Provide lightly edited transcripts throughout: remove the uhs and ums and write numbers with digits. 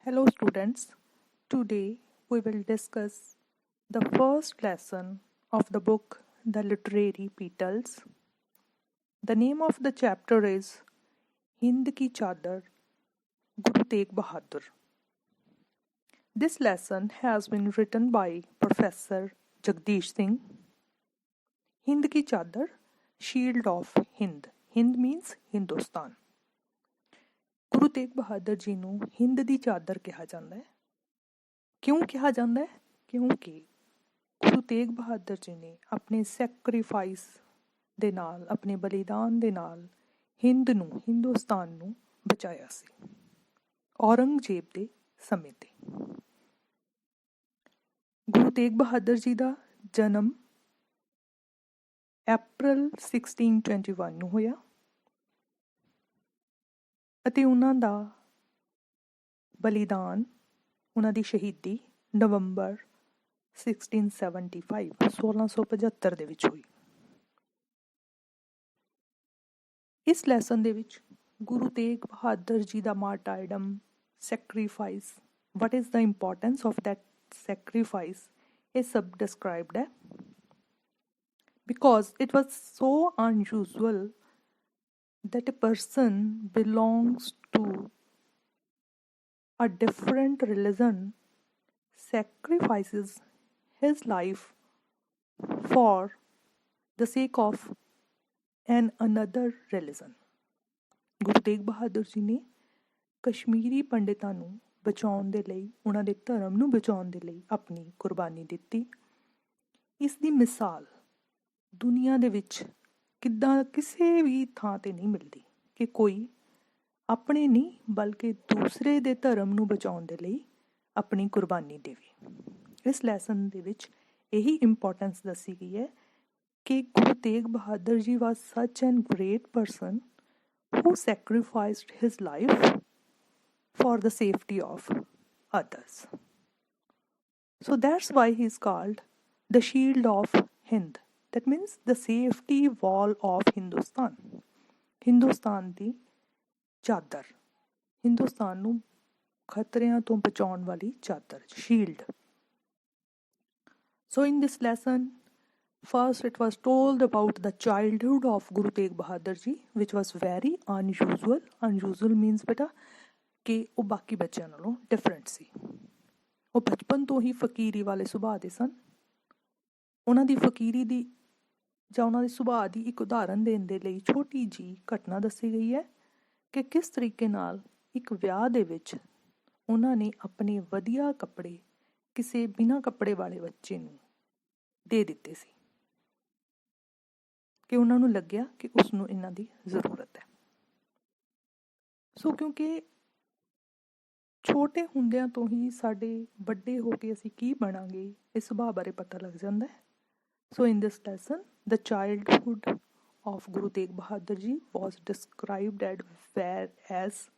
Hello, students. Today we will discuss the first lesson of the book The Literary Petals. The name of the chapter is Hind Ki Chadar, Guru Tegh Bahadur. This lesson has been written by Professor Jagdish Singh. Hind Ki Chadar, Shield of Hind. Hind means Hindustan. ਗੁਰੂ ਤੇਗ ਬਹਾਦਰ ਜੀ ਨੂੰ ਹਿੰਦ ਦੀ ਚਾਦਰ ਕਿਹਾ ਜਾਂਦਾ ਹੈ। ਕਿਉਂ ਕਿਹਾ ਜਾਂਦਾ ਹੈ? ਕਿਉਂਕਿ ਗੁਰੂ ਤੇਗ ਬਹਾਦਰ ਜੀ ਨੇ ਆਪਣੇ ਸੈਕਰੀਫਾਈਸ ਦੇ ਨਾਲ, ਆਪਣੇ ਬਲੀਦਾਨ ਦੇ ਨਾਲ ਹਿੰਦ ਨੂੰ, ਹਿੰਦੁਸਤਾਨ ਨੂੰ ਬਚਾਇਆ ਸੀ ਔਰੰਗਜ਼ੇਬ ਦੇ ਸਮੇਂ ਤੇ। ਗੁਰੂ ਤੇਗ ਬਹਾਦਰ ਜੀ ਦਾ ਜਨਮ ਅਪ੍ਰੈਲ 1621 ਨੂੰ ਹੋਇਆ ਅਤੇ ਉਹਨਾਂ ਦਾ ਬਲੀਦਾਨ, ਉਹਨਾਂ ਦੀ ਸ਼ਹੀਦੀ ਨਵੰਬਰ 1675 ਦੇ ਵਿੱਚ ਹੋਈ। ਇਸ ਲੈਸਨ ਦੇ ਵਿੱਚ ਗੁਰੂ ਤੇਗ ਬਹਾਦਰ ਜੀ ਦਾ ਮਾਰਟਾਇਰਡਮ, sacrifice, what is the importance of that sacrifice, ਇਹ ਸਭ ਡਿਸਕ੍ਰਾਈਬਡ ਹੈ। because it was so unusual that a person belongs to a different religion sacrifices his life for the sake of another religion. ਗੁਰੂ ਤੇਗ ਬਹਾਦਰ ਜੀ ਨੇ ਕਸ਼ਮੀਰੀ ਪੰਡਿਤਾਂ ਨੂੰ ਬਚਾਉਣ ਦੇ ਲਈ, ਉਹਨਾਂ ਦੇ ਧਰਮ ਨੂੰ ਬਚਾਉਣ ਦੇ ਲਈ ਆਪਣੀ ਕੁਰਬਾਨੀ ਦਿੱਤੀ। ਇਸ ਦੀ ਮਿਸਾਲ ਦੁਨੀਆ ਦੇ ਵਿੱਚ ਕਿੱਦਾਂ ਕਿਸੇ ਵੀ ਥਾਂ 'ਤੇ ਨਹੀਂ ਮਿਲਦੀ ਕਿ ਕੋਈ ਆਪਣੇ ਨਹੀਂ ਬਲਕਿ ਦੂਸਰੇ ਦੇ ਧਰਮ ਨੂੰ ਬਚਾਉਣ ਦੇ ਲਈ ਆਪਣੀ ਕੁਰਬਾਨੀ ਦੇਵੇ। ਇਸ ਲੈਸਨ ਦੇ ਵਿੱਚ ਇਹੀ ਇੰਪੋਰਟੈਂਸ ਦੱਸੀ ਗਈ ਹੈ ਕਿ ਗੁਰੂ Tegh Bahadur ji was such an great person who sacrificed his life for the safety of others. So that's why he is called the Shield of Hind. That means the safety wall of Hindustan. Hindustan ਦੀ ਚਾਦਰ, ਹਿੰਦੁਸਤਾਨ ਨੂੰ ਖਤਰਿਆਂ ਤੋਂ ਬਚਾਉਣ ਵਾਲੀ ਚਾਦਰ, shield. So in this lesson, first it was told about the childhood of Guru Tegh Bahadur Ji, which was very unusual. Unusual means beta ਕਿ ਉਹ ਬਾਕੀ ਬੱਚਿਆਂ ਨਾਲੋਂ ਡਿਫਰੈਂਟ ਸੀ। ਉਹ ਬਚਪਨ ਤੋਂ ਹੀ ਫਕੀਰੀ ਵਾਲੇ ਸੁਭਾਅ ਦੇ ਸਨ। ਉਹਨਾਂ ਦੀ ਫਕੀਰੀ ਦੀ ਜਾਂ ਉਹਨਾਂ ਦੇ ਸੁਭਾਅ ਦੀ ਇੱਕ ਉਦਾਹਰਨ ਦੇਣ ਦੇ ਲਈ ਛੋਟੀ ਜਿਹੀ ਘਟਨਾ ਦੱਸੀ ਗਈ ਹੈ ਕਿ ਕਿਸ ਤਰੀਕੇ ਨਾਲ ਇੱਕ ਵਿਆਹ ਦੇ ਵਿੱਚ ਉਹਨਾਂ ਨੇ ਆਪਣੇ ਵਧੀਆ ਕੱਪੜੇ ਕਿਸੇ ਬਿਨਾਂ ਕੱਪੜੇ ਵਾਲੇ ਬੱਚੇ ਨੂੰ ਦੇ ਦਿੱਤੇ ਸੀ ਕਿ ਉਹਨਾਂ ਨੂੰ ਲੱਗਿਆ ਕਿ ਉਸ ਨੂੰ ਇਹਨਾਂ ਦੀ ਜ਼ਰੂਰਤ ਹੈ। ਸੋ ਕਿਉਂਕਿ ਛੋਟੇ ਹੁੰਦਿਆਂ ਤੋਂ ਹੀ ਸਾਡੇ ਵੱਡੇ ਹੋ ਕੇ ਅਸੀਂ ਕੀ ਬਣਾਂਗੇ ਇਸ ਸੁਭਾਅ ਬਾਰੇ ਪਤਾ ਲੱਗ ਜਾਂਦਾ ਹੈ। ਸੋ ਇਨ ਦਿਸ lesson the childhood of Guru Tegh Bahadur Ji was described as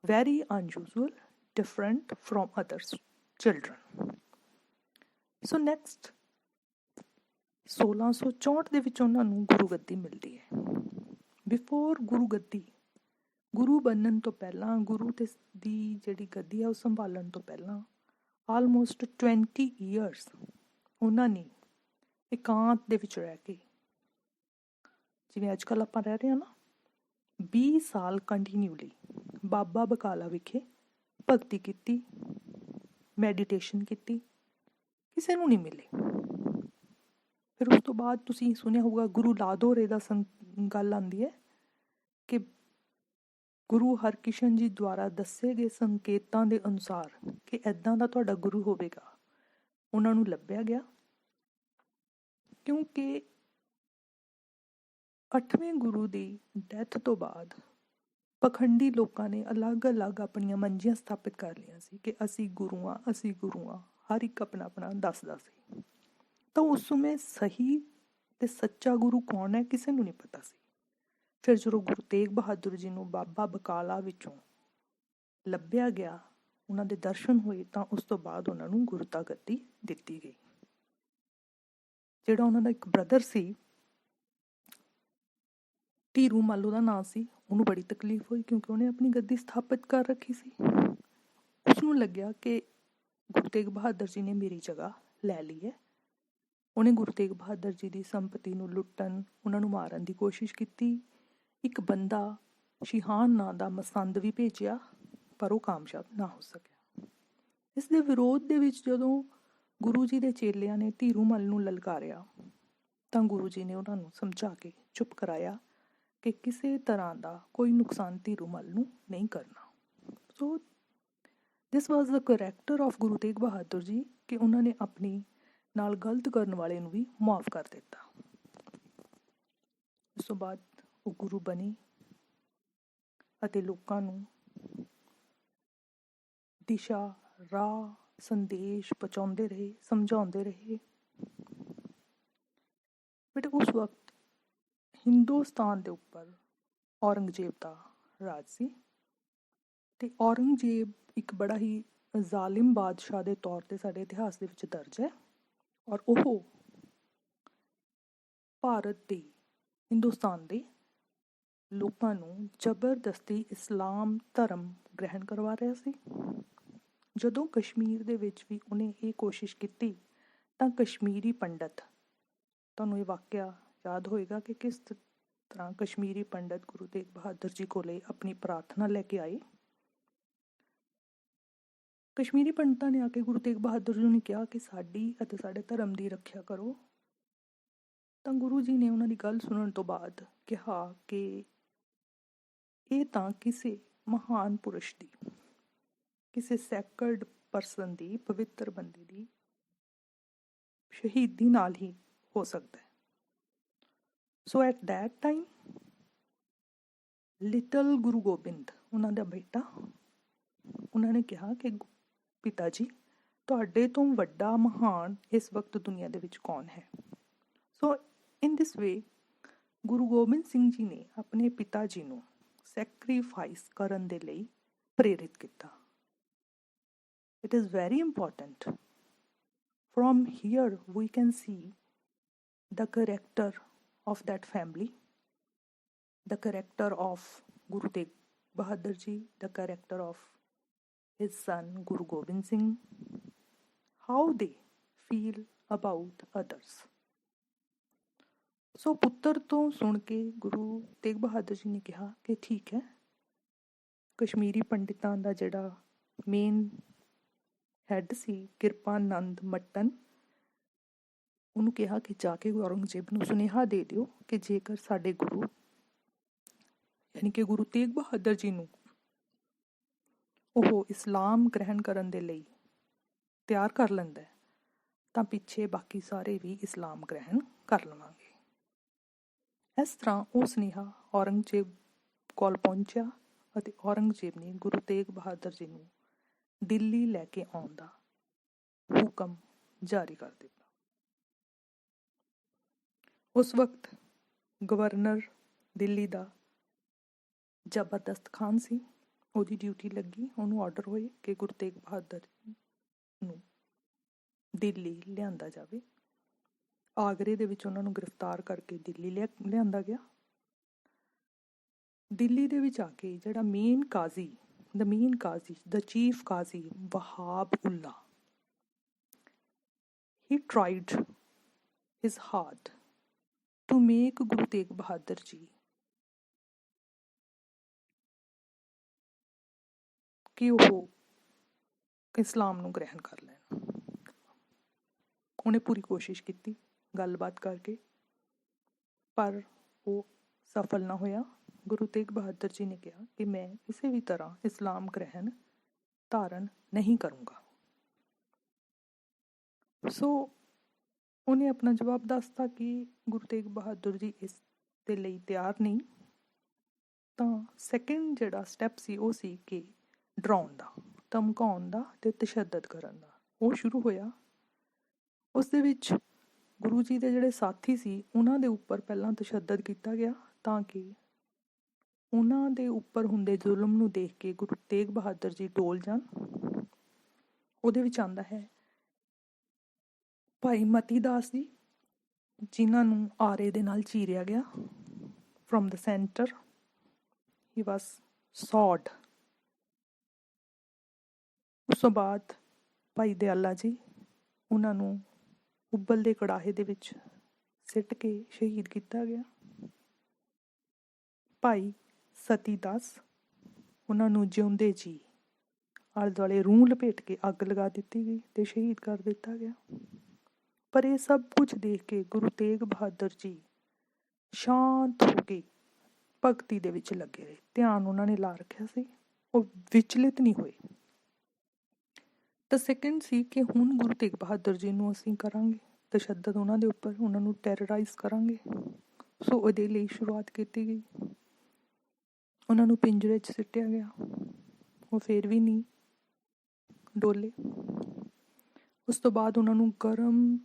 very unusual, different from other children. So next, 1664 ਦੇ ਵਿੱਚ ਉਹਨਾਂ ਨੂੰ ਗੁਰੂ ਗੱਦੀ ਮਿਲਦੀ ਹੈ। ਬਿਫੋਰ ਗੁਰੂ ਗੱਦੀ, ਗੁਰੂ ਬਣਨ ਤੋਂ ਪਹਿਲਾਂ, ਗੁਰੂ ਦੀ ਜਿਹੜੀ ਗੱਦੀ ਹੈ ਉਹ ਸੰਭਾਲਣ ਤੋਂ ਪਹਿਲਾਂ ਆਲਮੋਸਟ 20 years ਉਹਨਾਂ ਨੇ ਇਕਾਂਤ ਦੇ ਵਿੱਚ ਰਹਿ ਕੇ, ਜਿਵੇਂ ਅੱਜ ਕੱਲ੍ਹ ਆਪਾਂ ਰਹਿ ਰਹੇ ਹਾਂ ਨਾ, 20 ਸਾਲ ਕੰਟੀਨਿਊਲੀ ਬਾਬਾ ਬਕਾਲਾ ਵਿਖੇ ਭਗਤੀ ਕੀਤੀ, ਮੈਡੀਟੇਸ਼ਨ ਕੀਤੀ, ਕਿਸੇ ਨੂੰ ਨਹੀਂ ਮਿਲੇ। ਫਿਰ ਉਸ ਤੋਂ ਬਾਅਦ ਤੁਸੀਂ ਸੁਣਿਆ ਹੋਊਗਾ ਗੁਰੂ ਲਾਦੋਰੇ ਦਾ ਗੱਲ ਆਉਂਦੀ ਹੈ ਕਿ ਗੁਰੂ ਹਰਕ੍ਰਿਸ਼ਨ ਜੀ ਦੁਆਰਾ ਦੱਸੇ ਗਏ ਸੰਕੇਤਾਂ ਦੇ ਅਨੁਸਾਰ ਕਿ ਇੱਦਾਂ ਦਾ ਤੁਹਾਡਾ ਗੁਰੂ ਹੋਵੇਗਾ, ਉਹਨਾਂ ਨੂੰ ਲੱਭਿਆ ਗਿਆ। ਕਿਉਂਕਿ 8ਵੇਂ ਗੁਰੂ ਦੀ ਡੈਥ ਤੋਂ ਬਾਅਦ ਪਖੰਡੀ ਲੋਕਾਂ ਨੇ ਅਲੱਗ-ਅਲੱਗ ਆਪਣੀਆਂ ਮੰਜੀਆਂ ਸਥਾਪਿਤ ਕਰ ਲਈਆਂ ਸੀ ਕਿ ਅਸੀਂ ਗੁਰੂ ਹਾਂ, ਅਸੀਂ ਗੁਰੂ ਹਾਂ। ਹਰ ਇੱਕ ਆਪਣਾ ਆਪਣਾ ਦੱਸਦਾ ਸੀ। ਤਾਂ ਉਸ ਸਮੇਂ ਸਹੀ ਅਤੇ ਸੱਚਾ ਗੁਰੂ ਕੌਣ ਹੈ ਕਿਸੇ ਨੂੰ ਨਹੀਂ ਪਤਾ ਸੀ। ਫਿਰ ਜਦੋਂ ਗੁਰੂ ਤੇਗ ਬਹਾਦਰ ਜੀ ਨੂੰ ਬਾਬਾ ਬਕਾਲਾ ਵਿੱਚੋਂ ਲੱਭਿਆ ਗਿਆ, ਉਹਨਾਂ ਦੇ ਦਰਸ਼ਨ ਹੋਏ, ਤਾਂ ਉਸ ਤੋਂ ਬਾਅਦ ਉਹਨਾਂ ਨੂੰ ਗੁਰਤਾ ਗੱਦੀ ਦਿੱਤੀ ਗਈ। ਜਿਹੜਾ ਉਹਨਾਂ ਦਾ ਇੱਕ ਬ੍ਰਦਰ ਸੀ, ਧੀਰੂ ਮੱਲ ਉਹਦਾ ਨਾਂ ਸੀ, ਉਹਨੂੰ ਬੜੀ ਤਕਲੀਫ ਹੋਈ ਕਿਉਂਕਿ ਉਹਨੇ ਆਪਣੀ ਗੱਦੀ ਸਥਾਪਿਤ ਕਰ ਰੱਖੀ ਸੀ। ਉਸ ਨੂੰ ਲੱਗਿਆ ਕਿ ਗੁਰੂ ਤੇਗ ਬਹਾਦਰ ਜੀ ਨੇ ਮੇਰੀ ਜਗ੍ਹਾ ਲੈ ਲਈ ਹੈ। ਉਹਨੇ ਗੁਰੂ ਤੇਗ ਬਹਾਦਰ ਜੀ ਦੀ ਸੰਪਤੀ ਨੂੰ ਲੁੱਟਣ, ਉਹਨਾਂ ਨੂੰ ਮਾਰਨ ਦੀ ਕੋਸ਼ਿਸ਼ ਕੀਤੀ। ਇੱਕ ਬੰਦਾ ਸ਼ਿਹਾਨ ਨਾਂ ਦਾ ਮਸੰਦ ਵੀ ਭੇਜਿਆ, ਪਰ ਉਹ ਕਾਮਯਾਬ ਨਾ ਹੋ ਸਕਿਆ। ਇਸ ਦੇ ਵਿਰੋਧ ਦੇ ਵਿੱਚ ਜਦੋਂ ਗੁਰੂ ਜੀ ਦੇ ਚੇਲਿਆਂ ਨੇ ਧੀਰੂਮਲ ਨੂੰ ਲਲਕਾਰਿਆ ਤਾਂ ਗੁਰੂ ਜੀ ਨੇ ਉਹਨਾਂ ਨੂੰ ਸਮਝਾ ਕੇ ਚੁੱਪ ਕਰਾਇਆ ਕਿ ਕਿਸੇ ਤਰ੍ਹਾਂ ਦਾ ਕੋਈ ਨੁਕਸਾਨ ਧੀਰੂਮਲ ਨੂੰ ਨਹੀਂ ਕਰਨਾ। ਸੋ ਦਿਸ ਵਾਜ਼ ਦ ਕਰੈਕਟਰ ਆਫ ਗੁਰੂ ਤੇਗ ਬਹਾਦਰ ਜੀ ਕਿ ਉਹਨਾਂ ਨੇ ਆਪਣੀ ਨਾਲ ਗਲਤ ਕਰਨ ਵਾਲੇ ਨੂੰ ਵੀ ਮਾਫ ਕਰ ਦਿੱਤਾ। ਉਸ ਤੋਂ ਬਾਅਦ ਉਹ ਗੁਰੂ ਬਣੇ ਅਤੇ ਲੋਕਾਂ ਨੂੰ ਦਿਸ਼ਾ, ਰਾਹ, ਸੰਦੇਸ਼ ਪਹੁੰਚਾਉਂਦੇ ਰਹੇ, ਸਮਝਾਉਂਦੇ ਰਹੇ। ਬਟ ਉਸ ਵਕਤ ਹਿੰਦੁਸਤਾਨ ਦੇ ਉੱਪਰ ਔਰੰਗਜ਼ੇਬ ਦਾ ਰਾਜ ਸੀ ਅਤੇ ਔਰੰਗਜ਼ੇਬ ਇੱਕ ਬੜਾ ਹੀ ਜ਼ਾਲਿਮ ਬਾਦਸ਼ਾਹ ਦੇ ਤੌਰ 'ਤੇ ਸਾਡੇ ਇਤਿਹਾਸ ਦੇ ਵਿੱਚ ਦਰਜ ਹੈ। ਔਰ ਉਹ ਭਾਰਤ ਦੇ, ਹਿੰਦੁਸਤਾਨ ਦੇ ਲੋਕਾਂ ਨੂੰ ਜ਼ਬਰਦਸਤੀ ਇਸਲਾਮ ਧਰਮ ਗ੍ਰਹਿਣ ਕਰਵਾ ਰਿਹਾ ਸੀ। ਜਦੋਂ ਕਸ਼ਮੀਰ ਦੇ ਵਿੱਚ ਵੀ ਉਹਨੇ ਇਹ ਕੋਸ਼ਿਸ਼ ਕੀਤੀ ਤਾਂ ਕਸ਼ਮੀਰੀ ਪੰਡਤ, ਤੁਹਾਨੂੰ ਇਹ ਵਾਕਿਆ ਯਾਦ ਹੋਏਗਾ ਕਿ ਕਿਸ ਤਰ੍ਹਾਂ ਕਸ਼ਮੀਰੀ ਪੰਡਤ ਗੁਰੂ ਤੇਗ ਬਹਾਦਰ ਜੀ ਕੋਲੇ ਆਪਣੀ ਪ੍ਰਾਰਥਨਾ ਲੈ ਕੇ ਆਏ। ਕਸ਼ਮੀਰੀ ਪੰਡਤਾਂ ਨੇ ਆ ਕੇ ਗੁਰੂ ਤੇਗ ਬਹਾਦਰ ਜੀ ਨੇ ਕਿਹਾ ਕਿ ਸਾਡੀ ਅਤੇ ਸਾਡੇ ਧਰਮ ਦੀ ਰੱਖਿਆ ਕਰੋ। ਤਾਂ ਗੁਰੂ ਜੀ ਨੇ ਉਹਨਾਂ ਦੀ ਗੱਲ ਸੁਣਨ ਤੋਂ ਬਾਅਦ ਕਿਹਾ ਕਿ ਇਹ ਤਾਂ ਕਿਸੇ ਮਹਾਨ ਪੁਰਸ਼ ਦੀ, ਕਿਸੇ ਸੈਕਰਡ ਪਰਸਨ ਦੀ, ਪਵਿੱਤਰ ਬੰਦੇ ਦੀ ਸ਼ਹੀਦੀ ਨਾਲ ਹੀ ਹੋ ਸਕਦਾ ਹੈ। So at that time little Guru Gobind, ਉਹਨਾਂ ਦਾ ਬੇਟਾ, ਉਹਨਾਂ ਨੇ ਕਿਹਾ ਕਿ ਪਿਤਾ ਜੀ, ਤੁਹਾਡੇ ਤੋਂ ਵੱਡਾ ਮਹਾਨ ਇਸ ਵਕਤ ਦੁਨੀਆ ਦੇ ਵਿੱਚ ਕੌਣ ਹੈ। ਸੋ ਇਨ ਦਿਸ ਵੇ ਗੁਰੂ ਗੋਬਿੰਦ ਸਿੰਘ ਜੀ ਨੇ ਆਪਣੇ ਪਿਤਾ ਜੀ ਨੂੰ ਸੈਕਰੀਫਾਈਸ ਕਰਨ ਦੇ ਲਈ ਪ੍ਰੇਰਿਤ ਕੀਤਾ। It is very important. From here we can see the character of that family, the character of Guru Tegh Bahadur Ji, the character of his son Guru Gobind Singh, how they feel about others. ਸੋ ਪੁੱਤਰ ਤੋਂ ਸੁਣ ਕੇ ਗੁਰੂ ਤੇਗ ਬਹਾਦਰ ਜੀ ਨੇ ਕਿਹਾ ਕਿ ਠੀਕ ਹੈ। ਕਸ਼ਮੀਰੀ ਪੰਡਿਤਾਂ ਦਾ ਜਿਹੜਾ ਮੇਨ ਹੈੱਡ ਸੀ ਕਿਰਪਾਨੰਦ ਮੱਟਨ, ਉਹਨੂੰ ਕਿਹਾ ਕਿ ਜਾ ਕੇ ਔਰੰਗਜ਼ੇਬ ਨੂੰ ਸੁਨੇਹਾ ਦੇ ਦਿਓ ਕਿ ਜੇਕਰ ਸਾਡੇ ਗੁਰੂ ਯਾਨੀ ਕਿ ਗੁਰੂ ਤੇਗ ਬਹਾਦਰ ਜੀ ਨੂੰ ਉਹ ਇਸਲਾਮ ਗ੍ਰਹਿਣ ਕਰਨ ਦੇ ਲਈ ਤਿਆਰ ਕਰ ਲੈਂਦਾ ਤਾਂ ਪਿੱਛੇ ਬਾਕੀ ਸਾਰੇ ਵੀ ਇਸਲਾਮ ਗ੍ਰਹਿਣ ਕਰ ਲਵਾਂਗੇ। ਇਸ ਤਰ੍ਹਾਂ ਉਹ ਸੁਨੇਹਾ ਔਰੰਗਜ਼ੇਬ ਕੋਲ ਪਹੁੰਚਿਆ ਅਤੇ ਔਰੰਗਜ਼ੇਬ ਨੇ ਗੁਰੂ ਤੇਗ ਬਹਾਦਰ ਜੀ ਨੂੰ ਦਿੱਲੀ ਲੈ ਕੇ ਆਉਣ ਦਾ ਹੁਕਮ ਜਾਰੀ ਕਰ ਦਿੱਤਾ। ਉਸ ਵਕਤ ਗਵਰਨਰ ਦਿੱਲੀ ਦਾ ਜ਼ਬਰਦਸਤ ਖਾਨ ਸੀ, ਉਹਦੀ ਡਿਊਟੀ ਲੱਗੀ। ਉਹਨੂੰ ਆਰਡਰ ਹੋਏ ਕਿ ਗੁਰੂ ਤੇਗ ਬਹਾਦਰ ਨੂੰ ਦਿੱਲੀ ਲਿਆਂਦਾ ਜਾਵੇ। ਆਗਰੇ ਦੇ ਵਿੱਚ ਉਹਨਾਂ ਨੂੰ ਗ੍ਰਿਫਤਾਰ ਕਰਕੇ ਦਿੱਲੀ ਲਿਆਂਦਾ ਗਿਆ। ਦਿੱਲੀ ਦੇ ਵਿੱਚ ਆ ਕੇ ਜਿਹੜਾ the chief Qazi ਵਹਾਬ ਉੱਲਾ, he tried his hard to make Guru Tegh Bahadur Ji ਕਿ ਉਹ ਇਸਲਾਮ ਨੂੰ ਗ੍ਰਹਿਣ ਕਰ ਲੈਣ। ਉਹਨੇ ਪੂਰੀ ਕੋਸ਼ਿਸ਼ ਕੀਤੀ ਗੱਲਬਾਤ ਕਰਕੇ, ਪਰ ਉਹ ਸਫਲ ਨਾ ਹੋਇਆ। ਗੁਰੂ ਤੇਗ ਬਹਾਦਰ ਜੀ ਨੇ ਕਿਹਾ ਕਿ ਮੈਂ ਕਿਸੇ ਵੀ ਤਰ੍ਹਾਂ ਇਸਲਾਮ ਗ੍ਰਹਿਣ ਧਾਰਨ ਨਹੀਂ ਕਰੂੰਗਾ। ਸੋ ਉਹਨੇ ਆਪਣਾ ਜਵਾਬ ਦੱਸਤਾ ਕਿ ਗੁਰੂ ਤੇਗ ਬਹਾਦਰ ਜੀ ਇਸ ਦੇ ਲਈ ਤਿਆਰ ਨਹੀਂ। ਤਾਂ ਸੈਕਿੰਡ ਜਿਹੜਾ ਸਟੈਪ ਸੀ ਉਹ ਸੀ ਕਿ ਡਰਾਉਣ ਦਾ, ਧਮਕਾਉਣ ਦਾ ਅਤੇ ਤਸ਼ੱਦਦ ਕਰਨ ਦਾ। ਉਹ ਸ਼ੁਰੂ ਹੋਇਆ। ਉਸ ਦੇ ਵਿੱਚ ਗੁਰੂ ਜੀ ਦੇ ਜਿਹੜੇ ਸਾਥੀ ਸੀ ਉਹਨਾਂ ਦੇ ਉੱਪਰ ਪਹਿਲਾਂ ਤਸ਼ੱਦਦ ਕੀਤਾ ਗਿਆ ਤਾਂ ਕਿ ਉਹਨਾਂ ਦੇ ਉੱਪਰ ਹੁੰਦੇ ਜ਼ੁਲਮ ਨੂੰ ਦੇਖ ਕੇ ਗੁਰੂ ਤੇਗ ਬਹਾਦਰ ਜੀ ਡੋਲ ਜਾਣ। ਉਹਦੇ ਵਿੱਚ ਆਉਂਦਾ ਹੈ ਭਾਈ ਮਤੀ ਦਾਸ ਜੀ, ਜਿਨ੍ਹਾਂ ਨੂੰ ਆਰੇ ਦੇ ਨਾਲ ਚੀਰਿਆ ਗਿਆ ਫਰੋਮ ਦ ਸੈਂਟਰ। ਹੀ ਵਾਸ ਸੌਡ ਉਸ ਤੋਂ ਬਾਅਦ ਭਾਈ ਦਿਆਲਾ ਜੀ ਉਹਨਾਂ ਨੂੰ ਉਬਲਦੇ ਕੜਾਹੇ ਦੇ ਵਿੱਚ ਸਿੱਟ ਕੇ ਸ਼ਹੀਦ ਕੀਤਾ ਗਿਆ। ਭਾਈ ਸਤੀ ਦਾਸ ਉਹਨਾਂ ਨੂੰ ਜਿਉਂਦੇ ਜੀ ਆਲੇ ਦੁਆਲੇ ਰੂੰ ਲਪੇਟ ਕੇ ਅੱਗ ਲਗਾ ਦਿੱਤੀ ਗਈ ਅਤੇ ਸ਼ਹੀਦ ਕਰ ਦਿੱਤਾ ਗਿਆ। ਪਰ ਇਹ ਸਭ ਕੁਝ ਦੇਖ ਕੇ ਗੁਰੂ ਤੇਗ ਬਹਾਦਰ ਜੀ ਸ਼ਾਂਤ ਹੋ ਕੇ ਭਗਤੀ ਦੇ ਵਿੱਚ ਲੱਗੇ ਰਹੇ। ਧਿਆਨ ਉਹਨਾਂ ਨੇ ਲਾ ਰੱਖਿਆ ਸੀ, ਉਹ ਵਿਚਲਿਤ ਨਹੀਂ ਹੋਏ। ਤਾਂ ਸੈਕਿੰਡ ਸੀ ਕਿ ਹੁਣ ਗੁਰੂ ਤੇਗ ਬਹਾਦਰ ਜੀ ਨੂੰ ਅਸੀਂ ਕਰਾਂਗੇ ਤਸ਼ੱਦਦ ਉਹਨਾਂ ਦੇ ਉੱਪਰ, ਉਹਨਾਂ ਨੂੰ ਟੈਰਰਾਈਜ਼ ਕਰਾਂਗੇ। ਸੋ ਉਹਦੇ ਲਈ ਸ਼ੁਰੂਆਤ ਕੀਤੀ ਗਈ। ਉਹਨਾਂ ਨੂੰ ਪਿੰਜਰੇ 'ਚ ਸਿੱਟਿਆ ਗਿਆ, ਉਹ ਫਿਰ ਵੀ ਨਹੀਂ ਡੋਲੇ। ਉਸ ਤੋਂ ਬਾਅਦ ਉਹਨਾਂ ਨੂੰ ਗਰਮ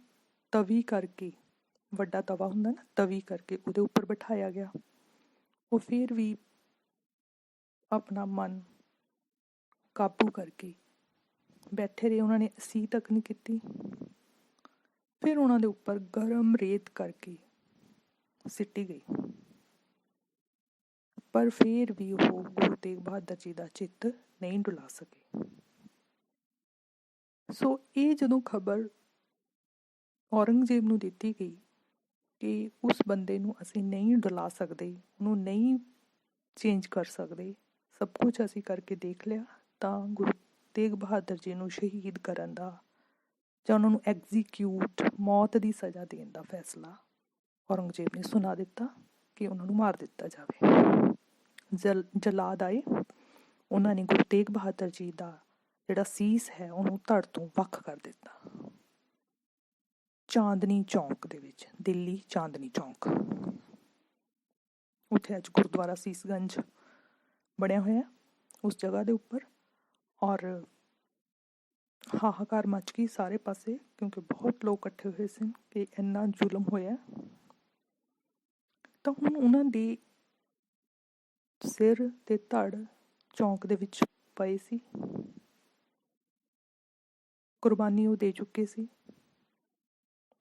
ਤਵੀ ਕਰਕੇ, ਵੱਡਾ ਤਵਾ ਹੁੰਦਾ ਨਾ, ਤਵੀ ਕਰਕੇ ਉਹਦੇ ਉੱਪਰ ਬਿਠਾਇਆ ਗਿਆ। ਉਹ ਫਿਰ ਵੀ ਆਪਣਾ ਮਨ ਕਾਬੂ ਕਰਕੇ ਬੈਠੇ ਰਹੇ। ਉਹਨਾਂ ਨੇ ਅਸੀਂ ਤੱਕ ਨਹੀਂ ਕੀਤੀ। ਫਿਰ ਉਹਨਾਂ ਦੇ ਉੱਪਰ ਗਰਮ ਰੇਤ ਕਰਕੇ ਸਿੱਟੀ ਗਈ। ਪਰ ਫਿਰ ਵੀ ਉਹ ਗੁਰੂ ਤੇਗ ਬਹਾਦਰ ਜੀ ਦਾ ਚਿੱਤ ਨਹੀਂ ਡੁਲਾ ਸਕੇ। ਸੋ ਇਹ ਜਦੋਂ ਖਬਰ ਔਰੰਗਜ਼ੇਬ ਨੂੰ ਦਿੱਤੀ ਗਈ ਕਿ ਉਸ ਬੰਦੇ ਨੂੰ ਅਸੀਂ ਨਹੀਂ ਡੁਲਾ ਸਕਦੇ, ਉਹਨੂੰ ਨਹੀਂ ਚੇਂਜ ਕਰ ਸਕਦੇ, ਸਭ ਕੁਝ ਅਸੀਂ ਕਰਕੇ ਦੇਖ ਲਿਆ, ਤਾਂ ਗੁਰੂ ਤੇਗ ਬਹਾਦਰ ਜੀ ਨੂੰ ਸ਼ਹੀਦ ਕਰਨ ਦਾ ਜਾਂ ਉਹਨਾਂ ਨੂੰ ਐਗਜ਼ੀਕਿਊਟ, ਮੌਤ ਦੀ ਸਜ਼ਾ ਦੇਣ ਦਾ ਫੈਸਲਾ ਔਰੰਗਜ਼ੇਬ ਨੇ ਸੁਣਾ ਦਿੱਤਾ ਕਿ ਉਹਨਾਂ ਨੂੰ ਮਾਰ ਦਿੱਤਾ ਜਾਵੇ। ਜਲਾਦ ਆਏ, ਉਹਨਾਂ ਨੇ ਗੁਰੂ ਤੇਗ ਬਹਾਦਰ ਜੀ ਦਾ ਜਿਹੜਾ ਸੀਸ ਹੈ ਉਹਨੂੰ ਧੜ ਤੋਂ ਵੱਖ ਕਰ ਦਿੱਤਾ। ਚਾਂਦਨੀ ਚੌਂਕ ਦੇ ਵਿੱਚ, ਦਿੱਲੀ ਚਾਂਦਨੀ ਚੌਂਕ, ਉੱਥੇ ਅੱਜ ਗੁਰਦੁਆਰਾ ਸੀਸਗੰਜ ਬਣਿਆ ਹੋਇਆ ਉਸ ਜਗ੍ਹਾ ਦੇ ਉੱਪਰ। ਔਰ ਹਾਹਾਕਾਰ ਮੱਚ ਗਈ ਸਾਰੇ ਪਾਸੇ, ਕਿਉਂਕਿ ਬਹੁਤ ਲੋਕ ਇਕੱਠੇ ਹੋਏ ਸਨ ਕਿ ਇੰਨਾ ਜ਼ੁਲਮ ਹੋਇਆ। ਤਾਂ ਹੁਣ ਉਹਨਾਂ ਦੇ ਸਿਰ ਤੇ ਧੜ ਚੌਂਕ ਦੇ ਵਿੱਚ ਪਏ ਸੀ। ਕੁਰਬਾਨੀ ਉਹ ਦੇ ਚੁੱਕੇ ਸੀ।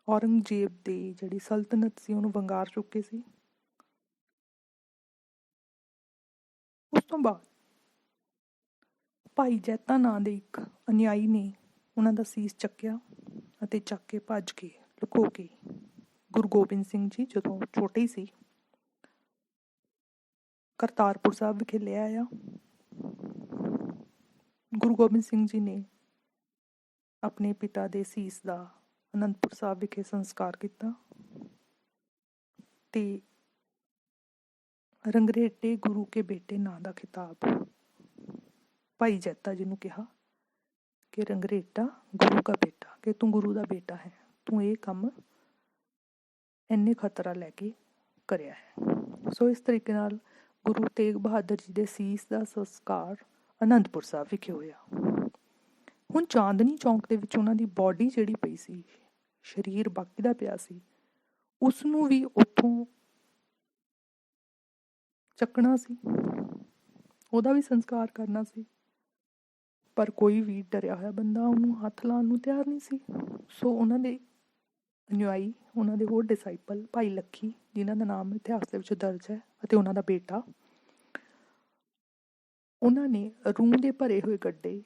ਔਰੰਗਜ਼ੇਬ ਦੀ ਜਿਹੜੀ ਸਲਤਨਤ ਸੀ ਉਹਨੂੰ ਵੰਗਾਰ ਚੁੱਕੇ ਸੀ। ਉਸ ਤੋਂ ਬਾਅਦ ਭਾਈ ਜੈਤਾ ਨਾਂ ਦੇ ਇੱਕ ਅਨਿਆਈ ਨੇ ਉਹਨਾਂ ਦਾ ਸੀਸ ਚੱਕਿਆ ਅਤੇ ਚੱਕ ਕੇ ਭੱਜ ਕੇ ਲੁਕੋ ਕੇ ਗੁਰੂ ਗੋਬਿੰਦ ਸਿੰਘ ਜੀ ਜਦੋਂ ਛੋਟੇ ਸੀ ਕਰਤਾਰਪੁਰ ਸਾਹਿਬ ਵਿਖੇ ਲੈ ਆਇਆ। ਗੁਰੂ ਗੋਬਿੰਦ ਸਿੰਘ ਜੀ ਨੇ ਆਪਣੇ ਪਿਤਾ ਦੇ ਸੀਸ ਦਾ ਅਨੰਦਪੁਰ ਸਾਹਿਬ ਵਿਖੇ ਸੰਸਕਾਰ ਕੀਤਾ ਤੇ ਰੰਗਰੇਟੇ ਗੁਰੂ ਕੇ ਬੇਟੇ ਨਾਂ ਦਾ ਖਿਤਾਬ ਭਾਈ ਜੈਤਾ ਜੀ ਨੂੰ ਕਿਹਾ ਕਿ ਰੰਗਰੇਟਾ ਗੁਰੂ ਦਾ ਬੇਟਾ, ਕਿ ਤੂੰ ਗੁਰੂ ਦਾ ਬੇਟਾ ਹੈ, ਤੂੰ ਇਹ ਕੰਮ ਇੰਨੇ ਖਤਰਾ ਲੈ ਕੇ ਕਰਿਆ ਹੈ। ਸੋ ਇਸ ਤਰੀਕੇ ਨਾਲ ਗੁਰੂ ਤੇਗ ਬਹਾਦਰ ਜੀ ਦੇ ਸੀਸ ਦਾ ਸੰਸਕਾਰ ਅਨੰਦਪੁਰ ਸਾਹਿਬ ਵਿਖੇ ਹੋਇਆ। ਹੁਣ ਚਾਂਦਨੀ ਚੌਂਕ ਦੇ ਵਿੱਚ ਉਹਨਾਂ ਦੀ ਬੋਡੀ ਜਿਹੜੀ ਪਈ ਸੀ, ਸਰੀਰ ਬਾਕੀ ਦਾ ਪਿਆ ਸੀ, ਉਸ ਨੂੰ ਵੀ ਉੱਥੋਂ ਚੱਕਣਾ ਸੀ, ਉਹਦਾ ਵੀ ਸੰਸਕਾਰ ਕਰਨਾ ਸੀ। ਪਰ ਕੋਈ ਵੀ ਡਰਿਆ ਹੋਇਆ ਬੰਦਾ ਉਹਨੂੰ ਹੱਥ ਲਾਉਣ ਨੂੰ ਤਿਆਰ ਨਹੀਂ ਸੀ। ਸੋ ਉਹਨਾਂ ਦੇ ਅਨੁਆਈ, ਉਹਨਾਂ ਦੇ ਹੋਰ ਡਿਸਾਈਪਲ ਭਾਈ ਲੱਖੀ, ਜਿਨ੍ਹਾਂ ਦਾ ਨਾਮ ਇਤਿਹਾਸ ਦੇ ਵਿੱਚ ਦਰਜ ਹੈ, ਅਤੇ ਉਹਨਾਂ ਦਾ ਬੇਟਾ, ਉਹਨਾਂ ਨੇ ਰੂੰ ਦੇ ਭਰੇ ਹੋਏ ਗੱਡੇ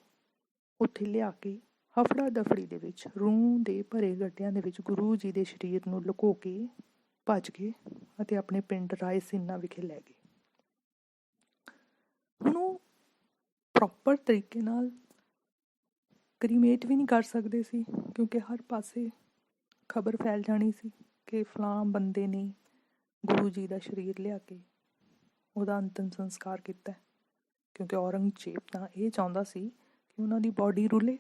ਉੱਥੇ ਲਿਆ ਕੇ ਹਫੜਾ ਦਫੜੀ ਦੇ ਵਿੱਚ ਰੂੰ ਦੇ ਭਰੇ ਗੱਡਿਆਂ ਦੇ ਵਿੱਚ ਗੁਰੂ ਜੀ ਦੇ ਸਰੀਰ ਨੂੰ ਲੁਕੋ ਕੇ ਭੱਜ ਗਏ ਅਤੇ ਆਪਣੇ ਪਿੰਡ ਰਾਏਸੀਨਾ ਵਿਖੇ ਲੈ ਗਏ। ਹੁਣ ਉਹ ਪ੍ਰੋਪਰ ਤਰੀਕੇ ਨਾਲ ਕਰੀਮੇਟ ਵੀ ਨਹੀਂ ਕਰ ਸਕਦੇ ਸੀ, ਕਿਉਂਕਿ ਹਰ ਪਾਸੇ ਖਬਰ ਫੈਲ ਜਾਣੀ ਸੀ ਕਿ ਫਲਾਂ ਬੰਦੇ ਨੇ ਗੁਰੂ ਜੀ ਦਾ ਸਰੀਰ ਲਿਆ ਕੇ ਉਹਦਾ ਅੰਤਿਮ ਸੰਸਕਾਰ ਕੀਤਾ। ਕਿਉਂਕਿ ਔਰੰਗਜ਼ੇਬ ਤਾਂ ਇਹ ਚਾਹੁੰਦਾ ਸੀ ਕਿ ਉਹਨਾਂ ਦੀ ਬੋਡੀ ਰੁਲੇ,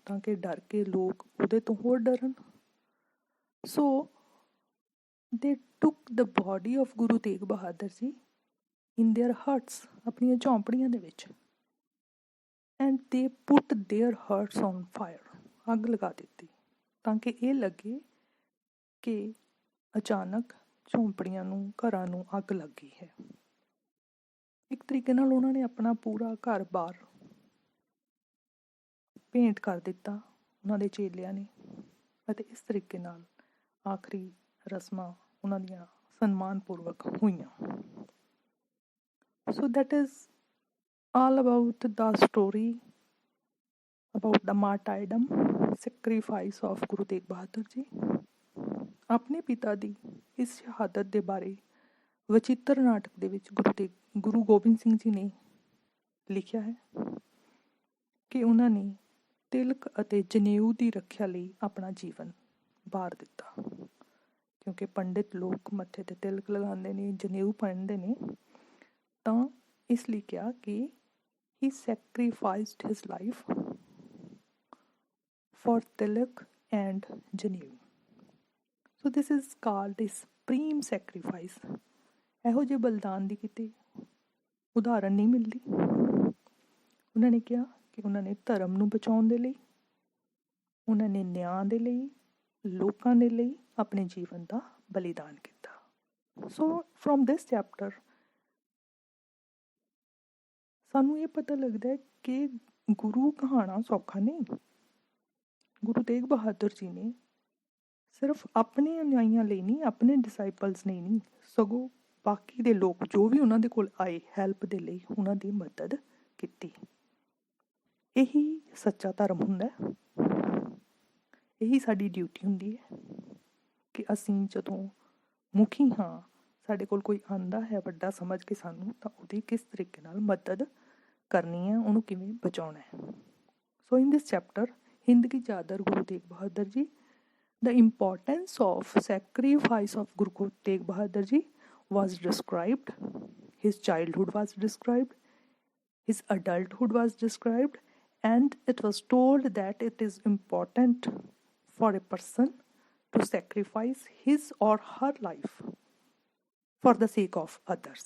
ਤਾਂ ਕਿ ਡਰ ਕੇ ਲੋਕ ਉਹਦੇ ਤੋਂ ਹੋਰ ਡਰਨ। ਸੋ ਦੇ ਟੁੱਕ ਦ ਬੋਡੀ ਆਫ ਗੁਰੂ ਤੇਗ ਬਹਾਦਰ ਜੀ ਇਨ ਦੇਅਰ ਹਰਟਸ, ਆਪਣੀਆਂ ਝੌਂਪੜੀਆਂ ਦੇ ਵਿੱਚ, ਐਂਡ ਦੇ ਪੁੱਟ ਦੇਅਰ ਹਰਟਸ ਔਨ ਫਾਇਰ, ਅੱਗ ਲਗਾ ਦਿੱਤੀ, ਤਾਂ ਕਿ ਇਹ ਲੱਗੇ ਕਿ ਅਚਾਨਕ ਝੌਂਪੜੀਆਂ ਨੂੰ, ਘਰਾਂ ਨੂੰ ਅੱਗ ਲੱਗ ਗਈ ਹੈ। ਇੱਕ ਤਰੀਕੇ ਨਾਲ ਉਹਨਾਂ ਨੇ ਆਪਣਾ ਪੂਰਾ ਘਰ-ਬਾਰ ਭੇਂਟ ਕਰ ਦਿੱਤਾ ਉਹਨਾਂ ਦੇ ਚੇਲਿਆਂ ਨੇ, ਅਤੇ ਇਸ ਤਰੀਕੇ ਨਾਲ ਆਖਰੀ ਰਸਮਾਂ ਉਹਨਾਂ ਦੀਆਂ ਸਨਮਾਨਪੂਰਵਕ ਹੋਈਆਂ। So that is all about the story about the martyrdom sacrifice of Guru Tegh Bahadur Ji. ਆਪਣੇ ਪਿਤਾ ਦੀ ਇਸ ਸ਼ਹਾਦਤ ਦੇ ਬਾਰੇ ਵਚਿੱਤਰ ਨਾਟਕ ਦੇ ਵਿੱਚ ਗੁਰੂ ਗੋਬਿੰਦ ਸਿੰਘ ਜੀ ਨੇ ਲਿਖਿਆ ਹੈ ਕਿ ਉਹਨਾਂ ਨੇ ਤਿਲਕ ਅਤੇ ਜਨੇਊ ਦੀ ਰੱਖਿਆ ਲਈ ਆਪਣਾ ਜੀਵਨ ਵਾਰ ਦਿੱਤਾ। ਕਿਉਂਕਿ ਪੰਡਿਤ ਲੋਕ ਮੱਥੇ 'ਤੇ ਤਿਲਕ ਲਗਾਉਂਦੇ ਨੇ, ਜਨੇਊ ਪਹਿਨਦੇ ਨੇ, ਤਾਂ ਇਸ ਲਈ ਕਿਹਾ ਕਿ he sacrificed his life for tilak and janeऊ. So this is called a supreme sacrifice. ਇਹੋ ਜਿਹੇ ਬਲਿਦਾਨ ਦੀ ਕਿਤੇ ਉਦਾਹਰਨ ਨਹੀਂ ਮਿਲਦੀ। ਉਹਨਾਂ ਨੇ ਕਿਹਾ ਕਿ ਉਹਨਾਂ ਨੇ ਧਰਮ ਨੂੰ ਬਚਾਉਣ ਦੇ ਲਈ, ਉਹਨਾਂ ਨੇ ਨਿਆਂ ਦੇ ਲਈ, ਲੋਕਾਂ ਦੇ ਲਈ ਆਪਣੇ ਜੀਵਨ ਦਾ ਬਲੀਦਾਨ ਕੀਤਾ। ਸੋ ਫਰੋਮ ਦਿਸ ਚੈਪਟਰ ਸਾਨੂੰ ਇਹ ਪਤਾ ਲੱਗਦਾ ਹੈ ਕਿ ਗੁਰੂ ਕਹਾਣਾ ਸੌਖਾ ਨਹੀਂ। ਗੁਰੂ ਤੇਗ ਬਹਾਦਰ ਜੀ ਨੇ ਸਿਰਫ ਆਪਣੇ ਅਨੁਯਾਈਆਂ ਲਈ ਨਹੀਂ, ਆਪਣੇ ਡਿਸਾਈਪਲਸ ਲਈ ਨਹੀਂ, ਸਗੋਂ ਬਾਕੀ ਦੇ ਲੋਕ ਜੋ ਵੀ ਉਹਨਾਂ ਦੇ ਕੋਲ ਆਏ ਹੈਲਪ ਦੇ ਲਈ ਉਹਨਾਂ ਦੀ ਮਦਦ ਕੀਤੀ। ਇਹੀ ਸੱਚਾ ਧਰਮ ਹੁੰਦਾ, ਇਹੀ ਸਾਡੀ ਡਿਊਟੀ ਹੁੰਦੀ ਹੈ ਕਿ ਅਸੀਂ ਜਦੋਂ ਮੁਖੀ ਹਾਂ, ਸਾਡੇ ਕੋਲ ਕੋਈ ਆਉਂਦਾ ਹੈ ਵੱਡਾ ਸਮਝ ਕੇ ਸਾਨੂੰ, ਤਾਂ ਉਹਦੀ ਕਿਸ ਤਰੀਕੇ ਨਾਲ ਮਦਦ ਕਰਨੀ ਹੈ, ਉਹਨੂੰ ਕਿਵੇਂ ਬਚਾਉਣਾ ਹੈ। ਸੋ ਇਨ ਦਿਸ ਚੈਪਟਰ ਹਿੰਦ ਕੀ ਚਾਦਰ ਗੁਰੂ ਤੇਗ ਬਹਾਦਰ ਜੀ, the importance of sacrifice of Guru Tegh Bahadur Ji was described, his childhood was described, his adulthood was described, and it was told that it is important for a person to sacrifice his or her life for the sake of others.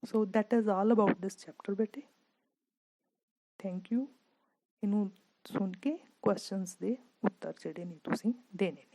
So that is all about this chapter, bete. Thank you. ਇਹਨੂੰ ਸੁਣ ਕੇ questions ਦੇ ਉੱਤਰ ਜਿਹੜੇ ਨੇ ਤੁਸੀਂ ਦੇਣੇ ਨੇ।